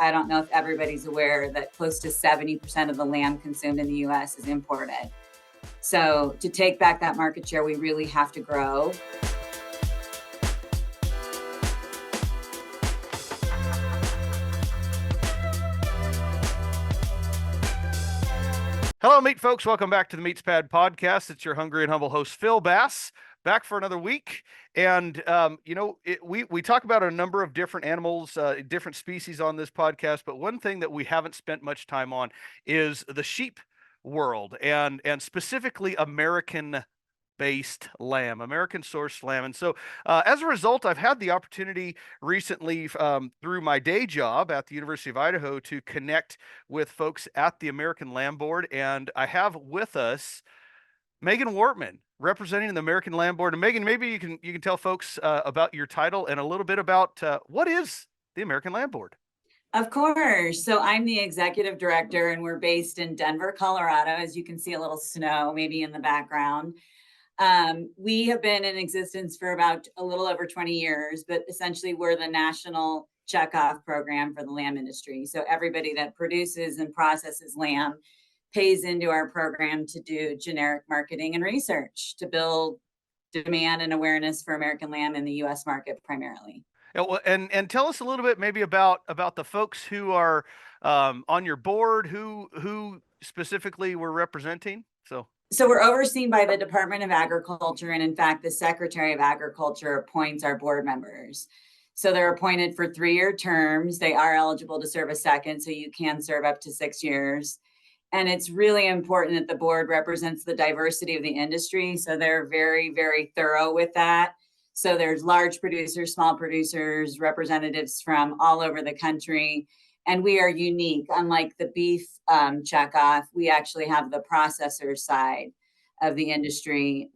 I don't know if everybody's aware that close to 70% of the lamb consumed in the US is imported. So to take back that market share, we really have to grow. Hello, meat folks. Welcome back to the MeatsPad podcast. It's your hungry and humble host, Phil Bass, back for another week. And, we talk about a number of different animals, different species on this podcast. But one thing that we haven't spent much time on is the sheep world and specifically American-based lamb, American sourced lamb. And so as a result, I've had the opportunity recently through my day job at the University of Idaho to connect with folks at the American Lamb Board. And I have with us Megan Wortman representing the American Lamb Board. And Megan, maybe you can tell folks about your title and a little bit about what is the American Lamb Board. Of course. So I'm the executive director, and we're based in Denver, Colorado. As you can see, a little snow maybe in the background. We have been in existence for about a little over 20 years, but essentially we're the national checkoff program for the lamb industry. So everybody that produces and processes lamb pays into our program to do generic marketing and research to build demand and awareness for American lamb in the US market primarily. And tell us a little bit maybe about the folks who are on your board, who specifically we're representing. So we're overseen by the Department of Agriculture, and in fact, the Secretary of Agriculture appoints our board members. So they're appointed for 3-year terms. They are eligible to serve a second, so you can serve up to 6 years. And it's really important that the board represents the diversity of the industry. So they're very, very thorough with that. So there's large producers, small producers, representatives from all over the country. And we are unique. Unlike the beef checkoff, we actually have the processor side of the industry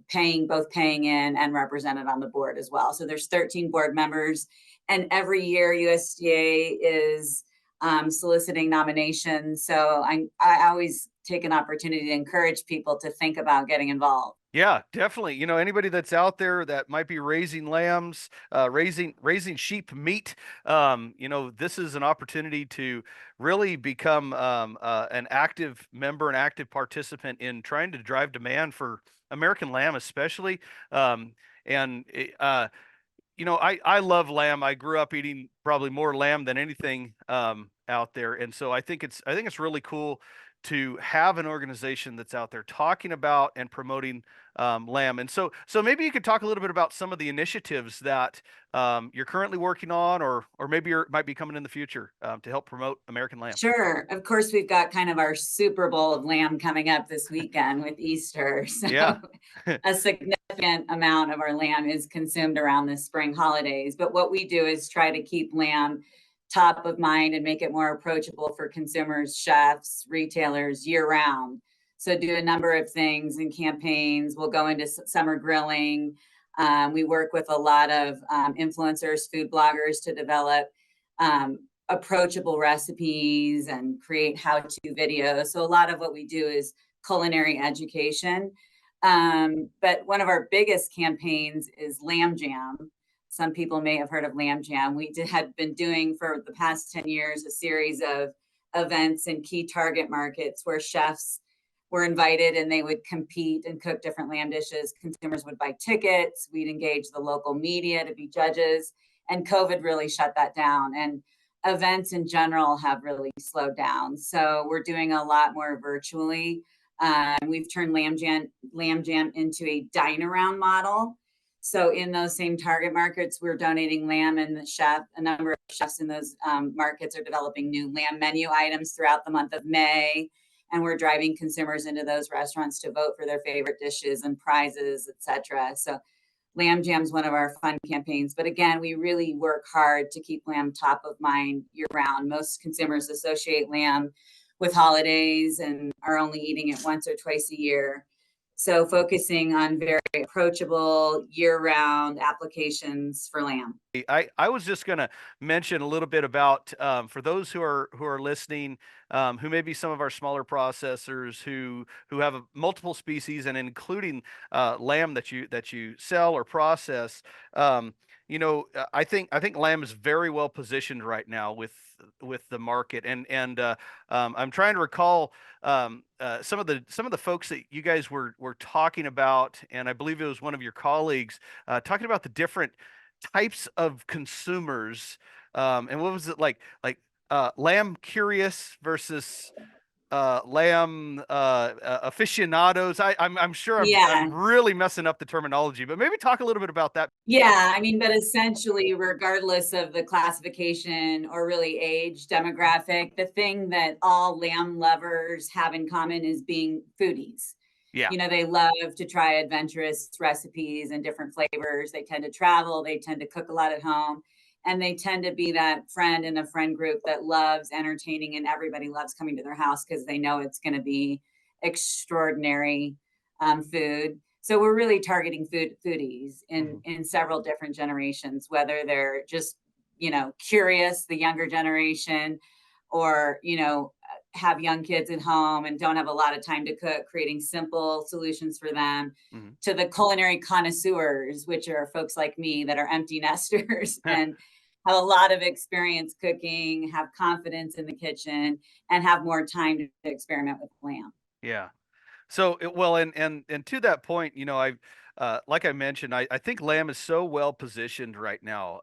both paying in and represented on the board as well. So there's 13 board members. And every year USDA is soliciting nominations. So I always take an opportunity to encourage people to think about getting involved. Yeah, definitely. Anybody that's out there that might be raising lambs, raising sheep meat, this is an opportunity to really become an active member, an active participant in trying to drive demand for American lamb, especially. I love lamb. I grew up eating probably more lamb than anything out there, and so I think it's really cool to have an organization that's out there talking about and promoting lamb. And so maybe you could talk a little bit about some of the initiatives that you're currently working on, or maybe might be coming in the future to help promote American lamb. Sure. Of course, we've got kind of our Super Bowl of lamb coming up this weekend with Easter. So yeah. a significant amount of our lamb is consumed around the spring holidays. But what we do is try to keep lamb top of mind and make it more approachable for consumers, chefs, retailers year round. So do a number of things and campaigns. We'll go into summer grilling. We work with a lot of influencers, food bloggers to develop approachable recipes and create how-to videos. So a lot of what we do is culinary education. But one of our biggest campaigns is Lamb Jam. Some people may have heard of Lamb Jam. We had been doing for the past 10 years a series of events in key target markets where chefs were invited and they would compete and cook different lamb dishes. Consumers would buy tickets. We'd engage the local media to be judges. And COVID really shut that down. And events in general have really slowed down. So we're doing a lot more virtually. We've turned Lamb Jam into a dine-around model. So in those same target markets, we're donating lamb, and a number of chefs in those markets are developing new lamb menu items throughout the month of May. And we're driving consumers into those restaurants to vote for their favorite dishes and prizes, et cetera. So Lamb Jam is one of our fun campaigns. But again, we really work hard to keep lamb top of mind year round. Most consumers associate lamb with holidays and are only eating it once or twice a year. So focusing on very approachable year-round applications for lamb. I was just going to mention a little bit about for those who are listening, who may be some of our smaller processors who have multiple species, and including lamb that you sell or process. I think lamb is very well positioned right now with the market. I'm trying to recall some of the folks that you guys were talking about, and I believe it was one of your colleagues talking about the different types of consumers. And what was it like lamb curious versus lamb aficionados. I'm sure I'm Yeah. really messing up the terminology, but maybe talk a little bit about that. Yeah, I mean, but essentially, regardless of the classification or really age demographic, the thing that all lamb lovers have in common is being foodies. Yeah. You know, they love to try adventurous recipes and different flavors. They tend to travel, they tend to cook a lot at home, and they tend to be that friend in a friend group that loves entertaining, and everybody loves coming to their house because they know it's going to be extraordinary food. So we're really targeting foodies in several different generations, whether they're just, you know, curious, the younger generation, or, you know, have young kids at home and don't have a lot of time to cook, creating simple solutions for them, Mhm. to the culinary connoisseurs, which are folks like me that are empty nesters and have a lot of experience cooking, have confidence in the kitchen, and have more time to experiment with lamb. Yeah. So, well, and to that point, you know, like I mentioned, I think lamb is so well positioned right now,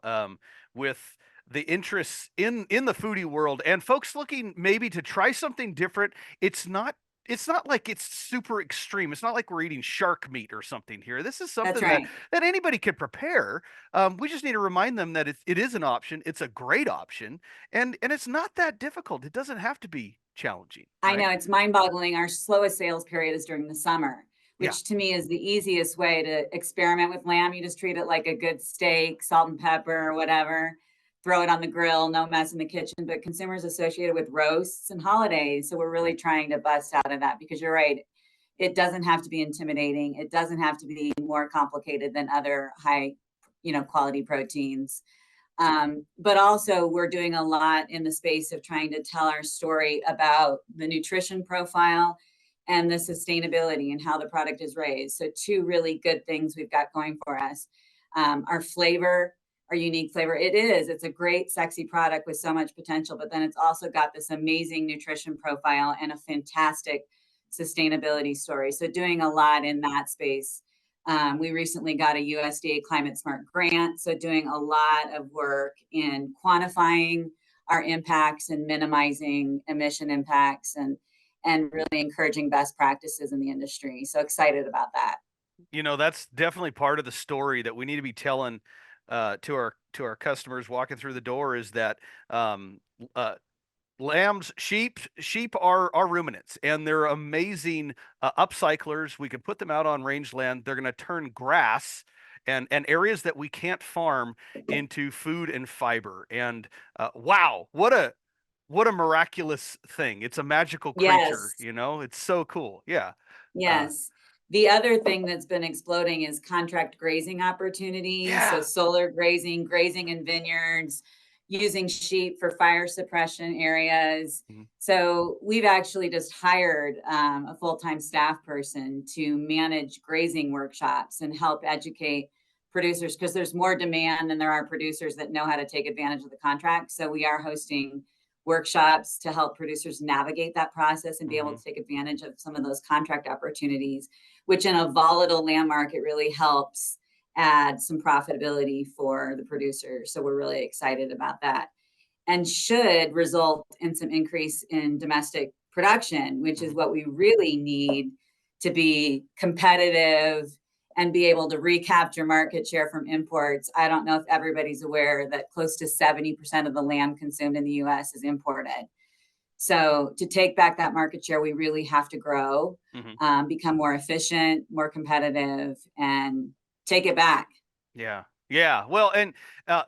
with the interests in the foodie world and folks looking maybe to try something different. It's not like it's super extreme. It's not like we're eating shark meat or something here. This is That's something that right. anybody could prepare. We just need to remind them that it is an option. It's a great option, and it's not that difficult. It doesn't have to be challenging, I right? know it's mind-boggling. Our slowest sales period is during the summer, Yeah. which to me is the easiest way to experiment with lamb. You just treat it like a good steak, salt and pepper or whatever, throw it on the grill, no mess in the kitchen. But consumers associate it with roasts and holidays. So we're really trying to bust out of that because you're right. It doesn't have to be intimidating. It doesn't have to be more complicated than other high, you know, quality proteins. But also, we're doing a lot in the space of trying to tell our story about the nutrition profile and the sustainability and how the product is raised. So, two really good things we've got going for us. Our flavor, our unique flavor, it's a great, sexy product with so much potential, but then it's also got this amazing nutrition profile and a fantastic sustainability story. So, doing a lot in that space. We recently got a USDA Climate Smart grant, so doing a lot of work in quantifying our impacts and minimizing emission impacts and really encouraging best practices in the industry. So excited about that. You know, that's definitely part of the story that we need to be telling to our customers walking through the door is that uh, lambs, sheep are ruminants, and they're amazing upcyclers. We can put them out on rangeland. They're going to turn grass and areas that we can't farm into food and fiber. And wow, what a miraculous thing! It's a magical creature, Yes. you know. It's so cool. Yeah. Uh, Yes. The other thing that's been exploding is contract grazing opportunities. So yeah. solar grazing, grazing in vineyards, using sheep for fire suppression areas. Mhm. So we've actually just hired a full-time staff person to manage grazing workshops and help educate producers because there's more demand than there are producers that know how to take advantage of the contract. So we are hosting workshops to help producers navigate that process and be able Mhm. to take advantage of some of those contract opportunities, which in a volatile land market really helps add some profitability for the producer. So we're really excited about that and should result in some increase in domestic production, which is Mhm. what we really need to be competitive and be able to recapture market share from imports. I don't know if everybody's aware that close to 70% of the lamb consumed in the US is imported. So to take back that market share, we really have to grow, Mhm. become more efficient, more competitive, and take it back. Yeah. Yeah. Well, and uh,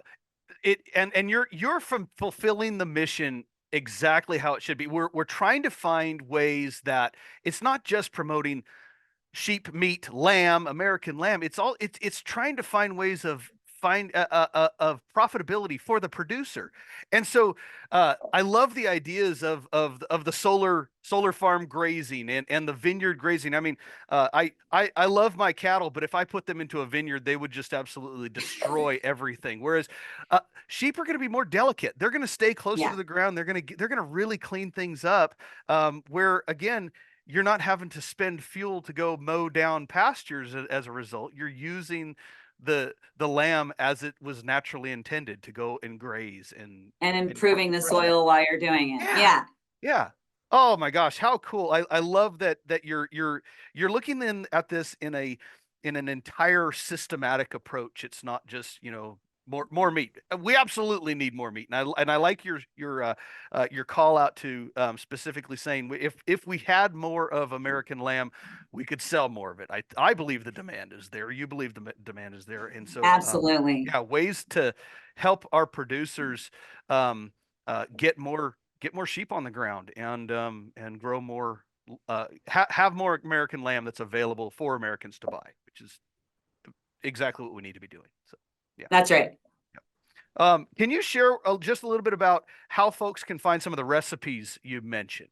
and you're from fulfilling the mission exactly how it should be. We're trying to find ways that it's not just promoting sheep meat, lamb, American lamb. It's trying to find ways of of profitability for the producer. And so I love the ideas of the solar farm grazing and the vineyard grazing. I mean, I love my cattle, but if I put them into a vineyard, they would just absolutely destroy everything. Whereas sheep are going to be more delicate. They're going to stay closer to the ground. They're going to really clean things up. Where again, you're not having to spend fuel to go mow down pastures as a result. You're using the lamb as it was naturally intended to go and graze and improving the soil while you're doing it. Yeah. Yeah. Oh my gosh, how cool. I love that you're looking in at this in an entire systematic approach. It's not just, more meat. We absolutely need more meat. And I like your call out to specifically saying if we had more of American lamb, we could sell more of it. I believe the demand is there. You believe the demand is there. And so absolutely. yeah, ways to help our producers get more sheep on the ground and grow more have more American lamb that's available for Americans to buy, which is exactly what we need to be doing. So yeah, that's right. Can you share just a little bit about how folks can find some of the recipes you mentioned?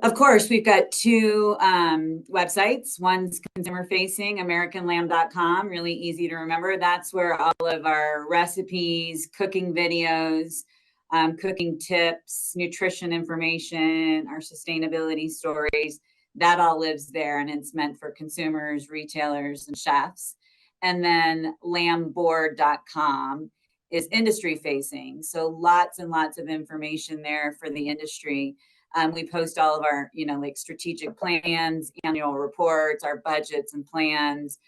Of course, we've got two websites. One's consumer facing, AmericanLamb.com, really easy to remember. That's where all of our recipes, cooking videos, cooking tips, nutrition information, our sustainability stories, that all lives there, and it's meant for consumers, retailers, and chefs. And then lambboard.com is industry facing. So lots and lots of information there for the industry. We post all of our, like strategic plans, annual reports, our budgets and plans.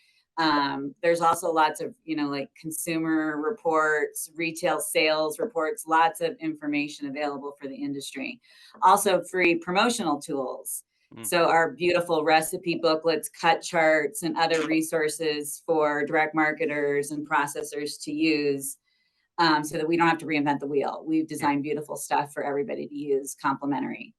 There's also lots of, like consumer reports, retail sales reports, lots of information available for the industry. Also free promotional tools. So our beautiful recipe booklets, cut charts, and other resources for direct marketers and processors to use. So that we don't have to reinvent the wheel. We've designed beautiful stuff for everybody to use, complimentary.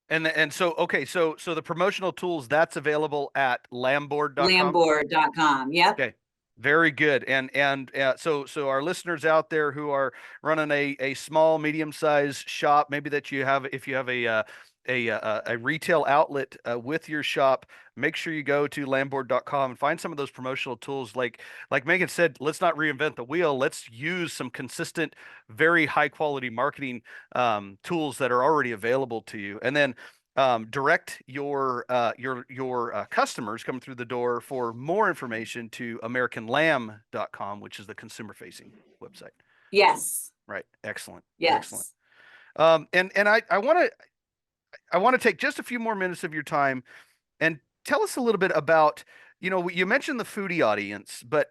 And so okay, so the promotional tools, that's available at lambboard.com. Lambboard.com. Yep. Okay. Very good. And so our listeners out there who are running a small, medium-sized shop, maybe that if you have a retail outlet with your shop, make sure you go to lambboard.com and find some of those promotional tools. Like Megan said, let's not reinvent the wheel. Let's use some consistent, very high quality marketing tools that are already available to you, and then direct your customers coming through the door for more information to AmericanLamb.com, which is the consumer facing website. Yes. Right. Excellent. Yes. Excellent. And I want to take just a few more minutes of your time and tell us a little bit about, you mentioned the foodie audience, but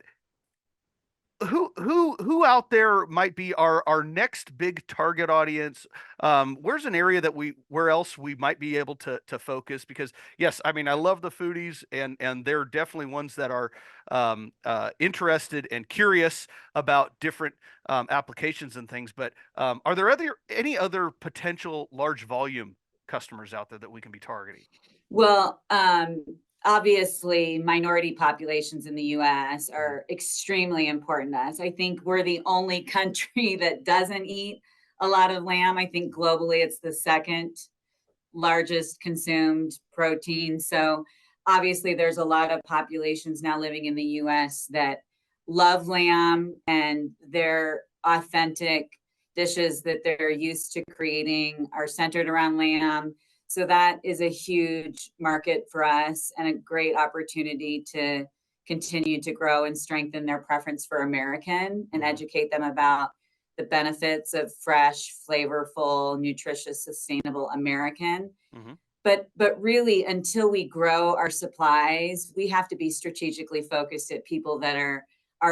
who out there might be our next big target audience? Where's an area where else we might be able to focus? Because yes, I mean, I love the foodies and they're definitely ones that are interested and curious about different applications and things. But are there any other potential large volume customers out there that we can be targeting? Well, obviously, minority populations in the U.S. are extremely important to us. I think we're the only country that doesn't eat a lot of lamb. I think globally it's the second largest consumed protein. So obviously there's a lot of populations now living in the U.S. that love lamb, and their authentic dishes that they're used to creating are centered around lamb. So that is a huge market for us and a great opportunity to continue to grow and strengthen their preference for American and educate them about the benefits of fresh, flavorful, nutritious, sustainable American. Mm-hmm. But really, until we grow our supplies, we have to be strategically focused at people that are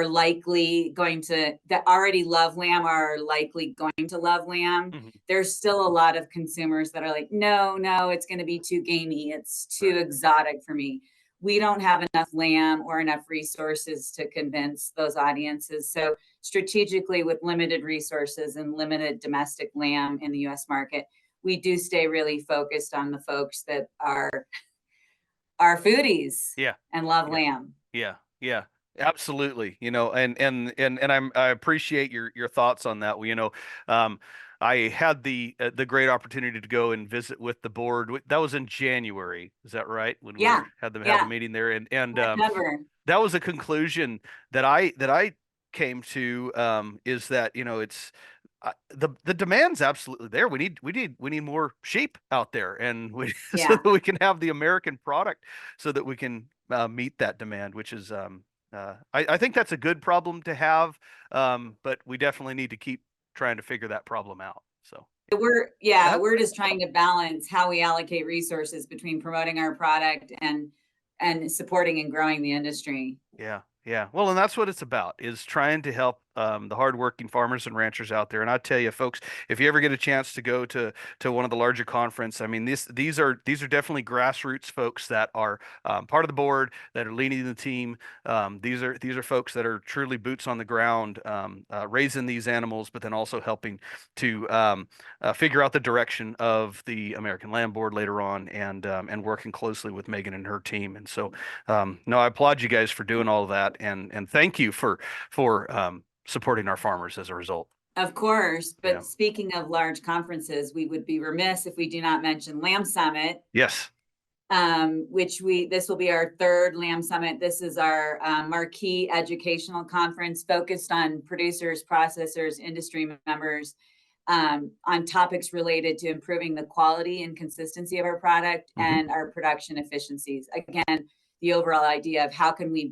likely that already love lamb, are likely going to love lamb. Mm-hmm. There's still a lot of consumers that are like, no, it's going to be too gamey. It's too exotic for me. We don't have enough lamb or enough resources to convince those audiences. So strategically, with limited resources and limited domestic lamb in the US market, we do stay really focused on the folks that are foodies and love lamb. Yeah. Absolutely. I appreciate your thoughts on that. Um, I had the great opportunity to go and visit with the board. That was in January. Is that right? When we Yeah, had the yeah, meeting there, and Denver. that was a conclusion that I came to, is that, it's the demand's absolutely there. We need more sheep out there, and so Yeah. that we can have the American product, so that we can meet that demand, which is, I think that's a good problem to have, but we definitely need to keep trying to figure that problem out. So Yeah, yeah. we're just trying to balance how we allocate resources between promoting our product and supporting and growing the industry. Yeah, yeah. Well, and that's what it's about, is trying to help the hardworking farmers and ranchers out there. And I tell you, folks, if you ever get a chance to go to one of the larger conference, I mean, these are definitely grassroots folks that are part of the board, that are leading the team. These are folks that are truly boots on the ground, raising these animals, but then also helping to figure out the direction of the American Land Board later on, and working closely with Megan and her team. And so, no, I applaud you guys for doing all of that, and thank you for supporting our farmers as a result. Of course, Yeah. but speaking of large conferences, we would be remiss if we do not mention Lamb Summit, Yes. this will be our third Lamb Summit. This is our marquee educational conference focused on producers, processors, industry members, on topics related to improving the quality and consistency of our product Hmm. and our production efficiencies. Again, the overall idea of how can we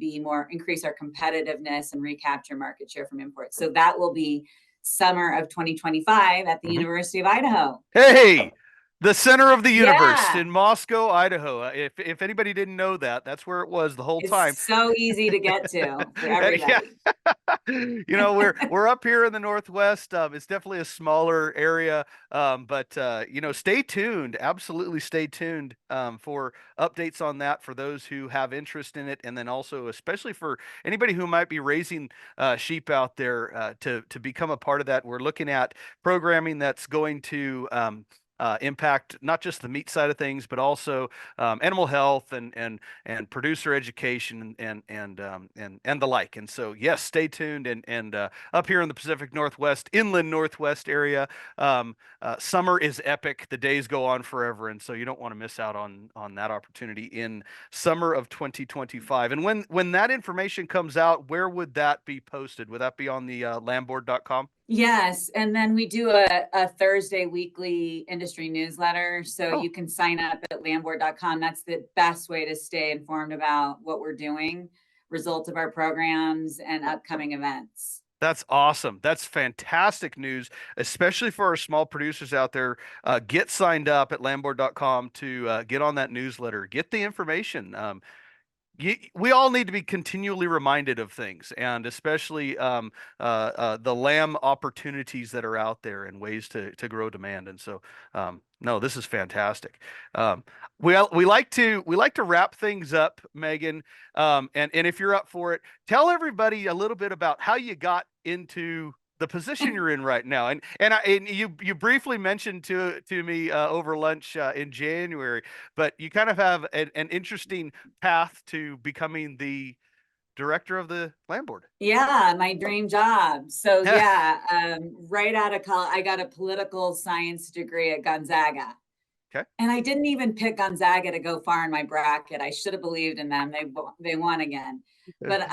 increase our competitiveness and recapture market share from imports. So that will be summer of 2025 at the Hmm. University of Idaho. Hey, the center of the universe Yeah, in Moscow, Idaho. If anybody didn't know that, that's where it was the whole time. it's so easy to get to for Yeah. everybody. We're up here in the Northwest. It's definitely a smaller area, but stay tuned. Absolutely, stay tuned for updates on that for those who have interest in it, and then also, especially for anybody who might be raising sheep out there, to become a part of that. We're looking at programming that's going to impact not just the meat side of things, but also animal health, and producer education, and the like. And so, yes, stay tuned. And up here in the Pacific Northwest, inland Northwest area, summer is epic. The days go on forever, and so you don't want to miss out on that opportunity in summer of 2025. And when that information comes out, where would that be posted? Would that be on the landboard.com? Yes, and then we do a Thursday weekly industry newsletter. So Oh, you can sign up at landboard.com. That's the best way to stay informed about what we're doing, results of our programs, and upcoming events. that's awesome. That's fantastic news, especially for our small producers out there. Get signed up at landboard.com to get on that newsletter. Get the information. We all need to be continually reminded of things, and especially the lamb opportunities that are out there, and ways to grow demand. And so, no, this is fantastic. Um, we like to wrap things up, Megan. And if you're up for it, tell everybody a little bit about how you got into the position you're in right now. And you briefly mentioned to me over lunch in January, but you kind of have an interesting path to becoming the director of the land board. Yeah, my dream job. So yeah, right out of college, I got a political science degree at Gonzaga. Okay. And I didn't even pick Gonzaga to go far in my bracket. I should have believed in them. They won again. But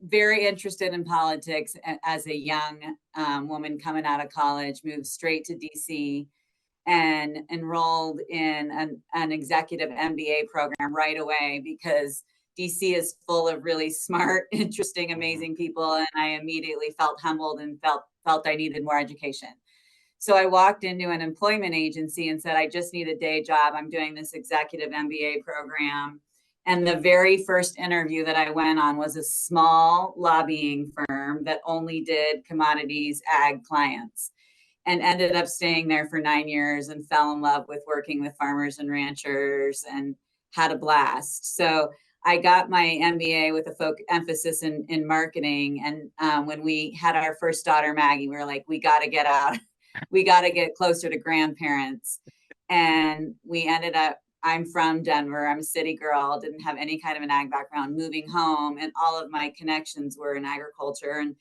very interested in politics as a young woman coming out of college, moved straight to DC and enrolled in an executive MBA program right away because DC is full of really smart, interesting, Mhm. amazing people. And I immediately felt humbled and felt I needed more education. So I walked into an employment agency and said, I just need a day job. I'm doing this executive MBA program. And the very first interview that I went on was a small lobbying firm that only did commodities ag clients, and ended up staying there for 9 years and fell in love with working with farmers and ranchers and had a blast. So I got my MBA with a emphasis in marketing. And when we had our first daughter, Maggie, we were like, we got to get out. We got to get closer to grandparents. And we ended up I'm from Denver. I'm a city girl, didn't have any kind of an ag background, moving home, and all of my connections were in agriculture. And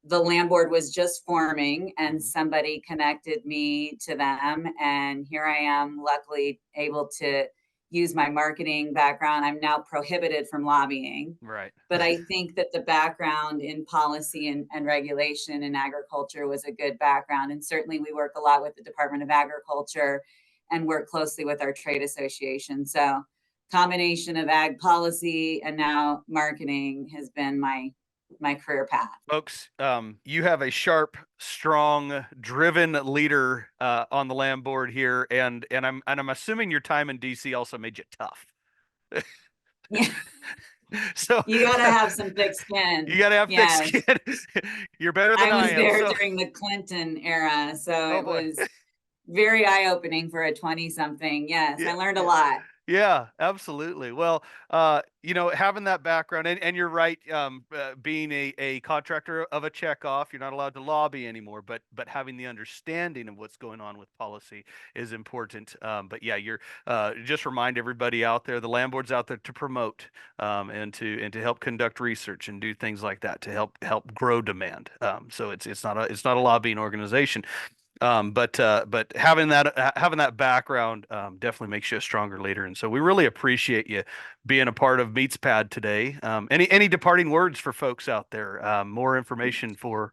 the land board was just forming, and somebody connected me to them. And here I am, luckily able to use my marketing background. I'm now prohibited from lobbying. Right. But I think that the background in policy and regulation in agriculture was a good background. And certainly we work a lot with the Department of Agriculture and work closely with our trade association. So combination of ag policy and now marketing has been my career path. Folks, you have a sharp, strong, driven leader on the land board here, and I'm assuming your time in DC also made you tough. Yeah. So You got to have some thick skin. you got to have thick Yes. skin. You're better than I I was am. there So, during the Clinton era, so oh it boy. was very eye-opening for a 20-something. Yes, I Yeah, learned a yeah. lot. Yeah, absolutely. Well, you know, having that background, and you're right, being a contractor of a checkoff, you're not allowed to lobby anymore, but having the understanding of what's going on with policy is important. But yeah, you're just remind everybody out there, the land board's out there to promote and to help conduct research and do things like that to help grow demand. So it's not a lobbying organization. But having that background definitely makes you a stronger leader, and so we really appreciate you being a part of MeatsPad today. Any departing words for folks out there? More information for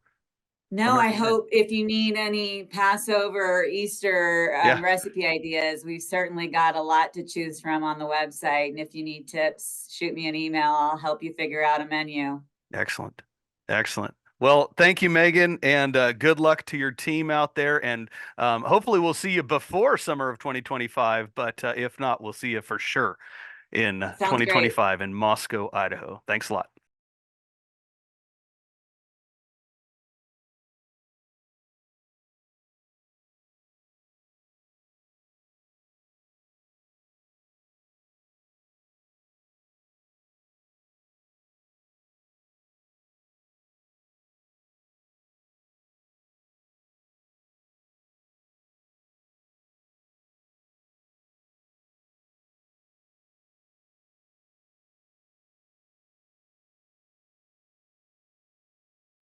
No, I American Red. hope if you need any Passover or Easter Yeah, recipe ideas, we've certainly got a lot to choose from on the website. And if you need tips, shoot me an email. I'll help you figure out a menu. excellent, excellent. Well, thank you, Megan, and good luck to your team out there. And hopefully, we'll see you before summer of 2025. But if not, we'll see you for sure in Sounds great. 2025 in Moscow, Idaho. Thanks a lot.